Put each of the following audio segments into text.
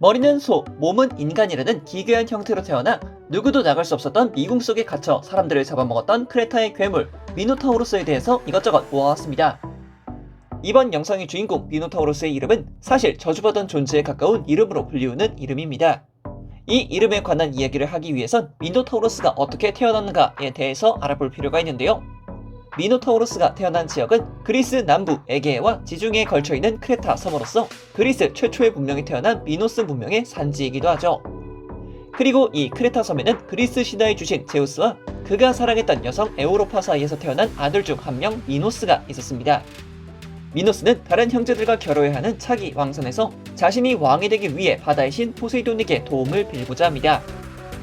머리는 소, 몸은 인간이라는 기괴한 형태로 태어나 누구도 나갈 수 없었던 미궁 속에 갇혀 사람들을 잡아먹었던 크레타의 괴물 미노타우로스에 대해서 이것저것 모아왔습니다. 이번 영상의 주인공 미노타우로스의 이름은 사실 저주받은 존재에 가까운 이름으로 불리우는 이름입니다. 이 이름에 관한 이야기를 하기 위해선 미노타우로스가 어떻게 태어났는가에 대해서 알아볼 필요가 있는데요. 미노타우로스가 태어난 지역은 그리스 남부 에게해와 지중해에 걸쳐있는 크레타 섬으로서 그리스 최초의 문명이 태어난 미노스 문명의 산지이기도 하죠. 그리고 이 크레타 섬에는 그리스 신화의 주신 제우스와 그가 사랑했던 여성 에우로파 사이에서 태어난 아들 중 한 명 미노스가 있었습니다. 미노스는 다른 형제들과 결혼해야 하는 차기 왕선에서 자신이 왕이 되기 위해 바다의 신 포세이돈에게 도움을 빌고자 합니다.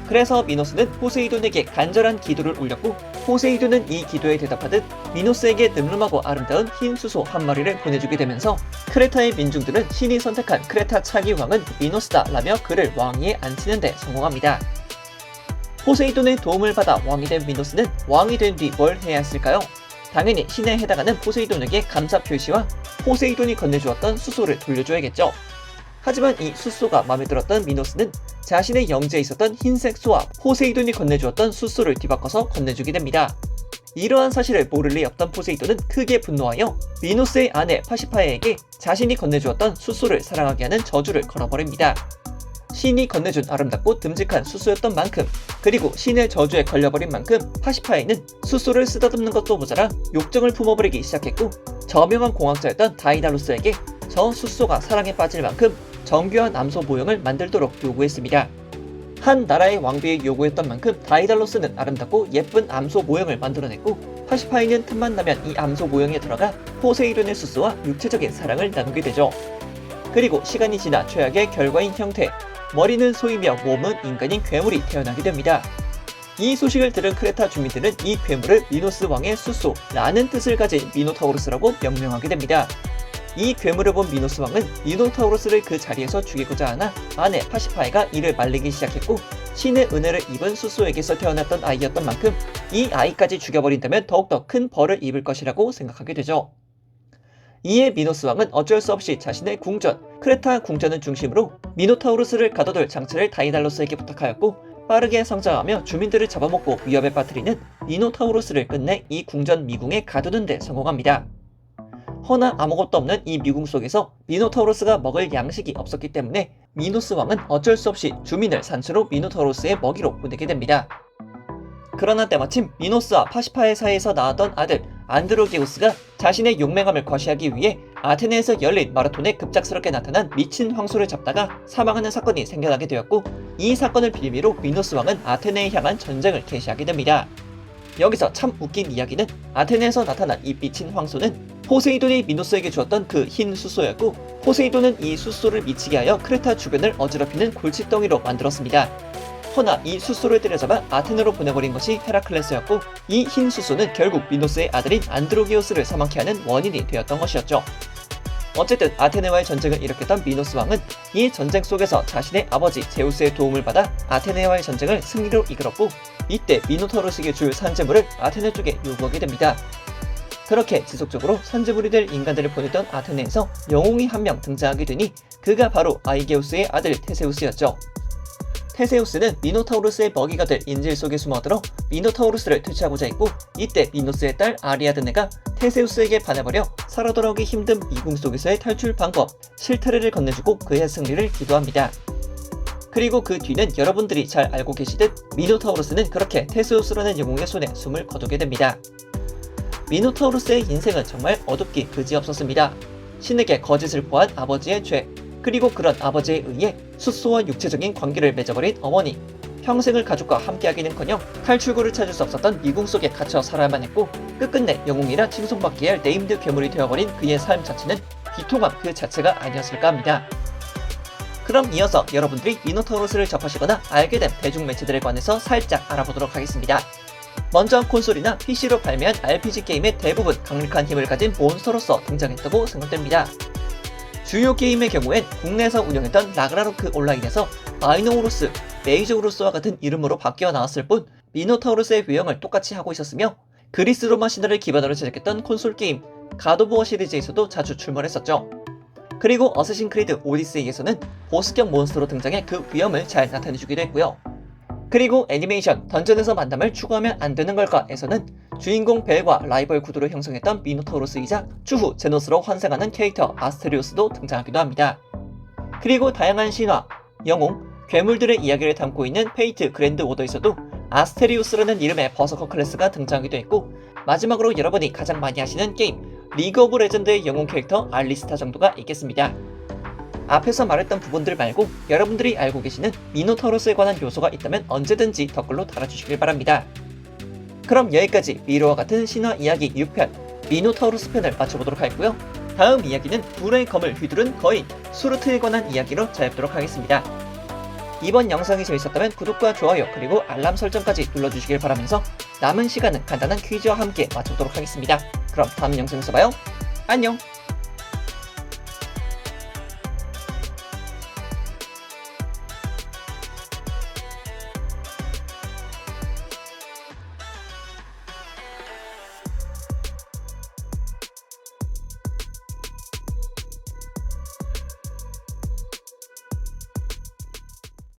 그래서 미노스는 포세이돈에게 간절한 기도를 올렸고 포세이돈은 이 기도에 대답하듯 미노스에게 늠름하고 아름다운 흰 수소 한 마리를 보내주게 되면서 크레타의 민중들은 신이 선택한 크레타 차기 왕은 미노스다 라며 그를 왕위에 앉히는 데 성공합니다. 포세이돈의 도움을 받아 왕이 된 미노스는 왕이 된 뒤 뭘 해야 했을까요? 당연히 신에 해당하는 포세이돈에게 감사 표시와 포세이돈이 건네주었던 수소를 돌려줘야겠죠. 하지만 이 수소가 마음에 들었던 미노스는 자신의 영지에 있었던 흰색 소와 포세이돈이 건네주었던 수소를 뒤바꿔서 건네주게 됩니다. 이러한 사실을 모를 리 없던 포세이돈은 크게 분노하여 미노스의 아내 파시파에게 자신이 건네주었던 수소를 사랑하게 하는 저주를 걸어버립니다. 신이 건네준 아름답고 듬직한 수소였던 만큼, 그리고 신의 저주에 걸려버린 만큼 파시파에는 수소를 쓰다듬는 것도 모자라 욕정을 품어버리기 시작했고, 저명한 공학자였던 다이달로스에게 저 수소가 사랑에 빠질 만큼 정교한 암소 모형을 만들도록 요구했습니다. 한 나라의 왕비의 요구였던 만큼 다이달로스는 아름답고 예쁜 암소 모형을 만들어냈고, 파시파에는 틈만 나면 이 암소 모형에 들어가 포세이돈의 수소와 육체적인 사랑을 나누게 되죠. 그리고 시간이 지나 최악의 결과인 형태, 머리는 소이며 몸은 인간인 괴물이 태어나게 됩니다. 이 소식을 들은 크레타 주민들은 이 괴물을 미노스 왕의 수소라는 뜻을 가진 미노타우로스라고 명명하게 됩니다. 이 괴물을 본 미노스 왕은 미노타우로스를 그 자리에서 죽이고자 하나 아내 파시파에가 이를 말리기 시작했고, 신의 은혜를 입은 수소에게서 태어났던 아이였던 만큼 이 아이까지 죽여버린다면 더욱더 큰 벌을 입을 것이라고 생각하게 되죠. 이에 미노스 왕은 어쩔 수 없이 자신의 궁전, 크레타 궁전을 중심으로 미노타우로스를 가둬둘 장치를 다이달로스에게 부탁하였고, 빠르게 성장하며 주민들을 잡아먹고 위협에 빠뜨리는 미노타우로스를 끝내 이 궁전 미궁에 가두는 데 성공합니다. 허나 아무것도 없는 이 미궁 속에서 미노타우로스가 먹을 양식이 없었기 때문에 미노스 왕은 어쩔 수 없이 주민을 산수로 미노타우로스의 먹이로 보내게 됩니다. 그러나 때마침 미노스와 파시파의 사이에서 낳았던 아들 안드로게우스가 자신의 용맹함을 과시하기 위해 아테네에서 열린 마라톤에 급작스럽게 나타난 미친 황소를 잡다가 사망하는 사건이 생겨나게 되었고, 이 사건을 빌미로 미노스 왕은 아테네에 향한 전쟁을 개시하게 됩니다. 여기서 참 웃긴 이야기는 아테네에서 나타난 이 미친 황소는 포세이돈이 미노스에게 주었던 그 흰 수소였고, 포세이돈은 이 수소를 미치게 하여 크레타 주변을 어지럽히는 골칫덩이로 만들었습니다. 허나 이 수소를 때려잡아 아테네로 보내버린 것이 헤라클레스였고, 이 흰 수소는 결국 미노스의 아들인 안드로게우스를 사망케 하는 원인이 되었던 것이었죠. 어쨌든 아테네와의 전쟁을 일으켰던 미노스 왕은 이 전쟁 속에서 자신의 아버지 제우스의 도움을 받아 아테네와의 전쟁을 승리로 이끌었고, 이때 미노타우로스에게 줄 산재물을 아테네 쪽에 요구하게 됩니다. 그렇게 지속적으로 산재물이 될 인간들을 보내던 아테네에서 영웅이 한 명 등장하게 되니 그가 바로 아이게우스의 아들 테세우스였죠. 테세우스는 미노타우로스의 먹이가 될 인질 속에 숨어들어 미노타우로스를 퇴치하고자 했고, 이때 미노스의 딸 아리아드네가 테세우스에게 반해버려 살아 돌아오기 힘든 미궁 속에서의 탈출 방법 실타래를 건네주고 그의 승리를 기도합니다. 그리고 그 뒤는 여러분들이 잘 알고 계시듯 미노타우로스는 그렇게 테세우스라는 영웅의 손에 숨을 거두게 됩니다. 미노타우로스의 인생은 정말 어둡기 그지없었습니다. 신에게 거짓을 포한 아버지의 죄, 그리고 그런 아버지에 의해 수소와 육체적인 관계를 맺어버린 어머니, 평생을 가족과 함께하기는커녕 탈출구를 찾을 수 없었던 미궁 속에 갇혀 살아야만 했고, 끝끝내 영웅이라 칭송받기에 할 네임드 괴물이 되어버린 그의 삶 자체는 비통함 그 자체가 아니었을까 합니다. 그럼 이어서 여러분들이 미노타우로스를 접하시거나 알게 된 대중매체들에 관해서 살짝 알아보도록 하겠습니다. 먼저 콘솔이나 PC로 발매한 RPG 게임의 대부분 강력한 힘을 가진 몬스터로서 등장했다고 생각됩니다. 주요 게임의 경우엔 국내에서 운영했던 라그나로크 온라인에서 마이노우로스, 메이저우로스와 같은 이름으로 바뀌어 나왔을 뿐 미노타우로스의 외형을 똑같이 하고 있었으며, 그리스 로마 신화를 기반으로 제작했던 콘솔 게임 갓 오브 워 시리즈에서도 자주 출몰했었죠. 그리고 어쌔신 크리드 오디세이에서는 보스격 몬스터로 등장해 그 위험을 잘 나타내주기도 했고요. 그리고 애니메이션 던전에서 만남을 추구하면 안 되는 걸까에서는 주인공 벨과 라이벌 구도를 형성했던 미노타우로스이자 추후 제노스로 환생하는 캐릭터 아스테리오스도 등장하기도 합니다. 그리고 다양한 신화, 영웅, 괴물들의 이야기를 담고 있는 페이트 그랜드 오더에서도 아스테리우스라는 이름의 버서커 클래스가 등장하기도 했고, 마지막으로 여러분이 가장 많이 하시는 게임 리그 오브 레전드의 영웅 캐릭터 알리스타 정도가 있겠습니다. 앞에서 말했던 부분들 말고 여러분들이 알고 계시는 미노타우로스에 관한 요소가 있다면 언제든지 댓글로 달아주시길 바랍니다. 그럼 여기까지 미로와 같은 신화 이야기 6편 미노타우로스 편을 마쳐보도록 하겠고요. 다음 이야기는 불의 검을 휘두른 거인 수르트에 관한 이야기로 찾아뵙도록 하겠습니다. 이번 영상이 재밌었다면 구독과 좋아요 그리고 알람 설정까지 눌러주시길 바라면서 남은 시간은 간단한 퀴즈와 함께 마쳐보도록 하겠습니다. 그럼 다음 영상에서 봐요. 안녕!